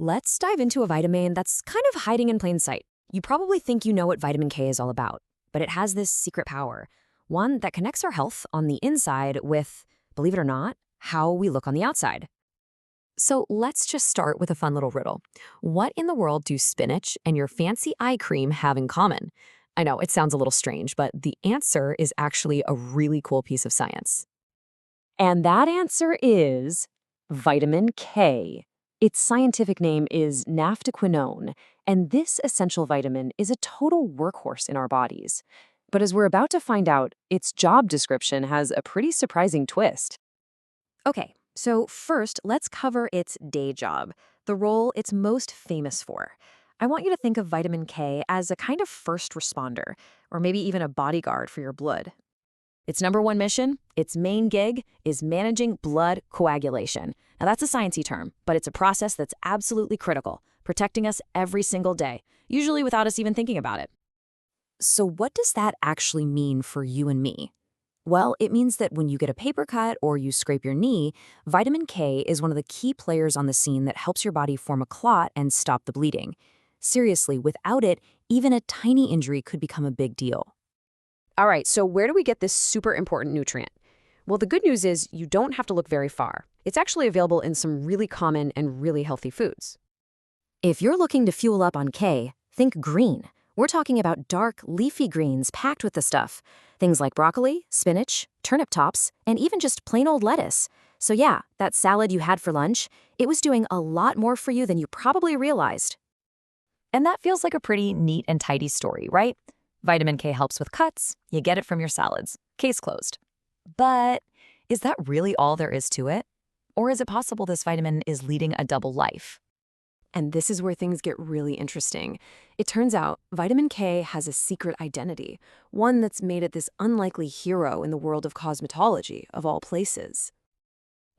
Let's dive into a vitamin that's kind of hiding in plain sight. You probably think you know what vitamin K is all about, but it has this secret power, one that connects our health on the inside with, believe it or not, how we look on the outside. So let's just start with a fun little riddle. What in the world do spinach and your fancy eye cream have in common? I know it sounds a little strange, but the answer is actually a really cool piece of science. And that answer is vitamin K. Its scientific name is naftaquinone, and this essential vitamin is a total workhorse in our bodies. But as we're about to find out, its job description has a pretty surprising twist. Okay, so first, let's cover its day job, the role it's most famous for. I want you to think of vitamin K as a kind of first responder, or maybe even a bodyguard for your blood. Its number one mission, its main gig, is managing blood coagulation. Now that's a sciencey term, but it's a process that's absolutely critical, protecting us every single day, usually without us even thinking about it. So what does that actually mean for you and me? Well, it means that when you get a paper cut or you scrape your knee, vitamin K is one of the key players on the scene that helps your body form a clot and stop the bleeding. Seriously, without it, even a tiny injury could become a big deal. All right, so where do we get this super important nutrient? Well, the good news is you don't have to look very far. It's actually available in some really common and really healthy foods. If you're looking to fuel up on K, think green. We're talking about dark, leafy greens packed with the stuff. Things like broccoli, spinach, turnip tops, and even just plain old lettuce. So yeah, that salad you had for lunch, it was doing a lot more for you than you probably realized. And that feels like a pretty neat and tidy story, right? Vitamin K helps with cuts, you get it from your salads. Case closed. But is that really all there is to it? Or is it possible this vitamin is leading a double life? And this is where things get really interesting. It turns out vitamin K has a secret identity, one that's made it this unlikely hero in the world of cosmetology, of all places.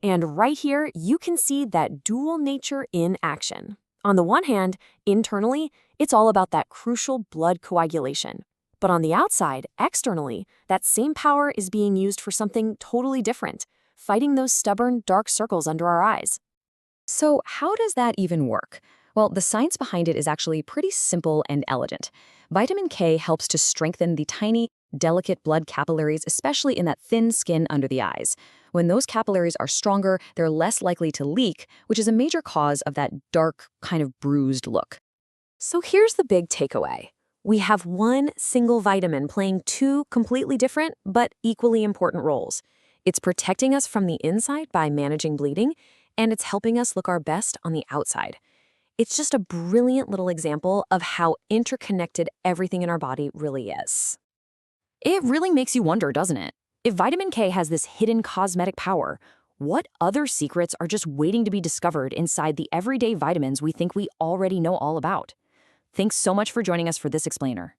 And right here, you can see that dual nature in action. On the one hand, internally, it's all about that crucial blood coagulation. But on the outside, externally, that same power is being used for something totally different, fighting those stubborn, dark circles under our eyes. So how does that even work? Well, the science behind it is actually pretty simple and elegant. Vitamin K helps to strengthen the tiny, delicate blood capillaries, especially in that thin skin under the eyes. When those capillaries are stronger, they're less likely to leak, which is a major cause of that dark, kind of bruised look. So here's the big takeaway. We have one single vitamin playing two completely different but equally important roles. It's protecting us from the inside by managing bleeding, and it's helping us look our best on the outside. It's just a brilliant little example of how interconnected everything in our body really is. It really makes you wonder, doesn't it? If vitamin K has this hidden cosmetic power, what other secrets are just waiting to be discovered inside the everyday vitamins we think we already know all about? Thanks so much for joining us for this explainer.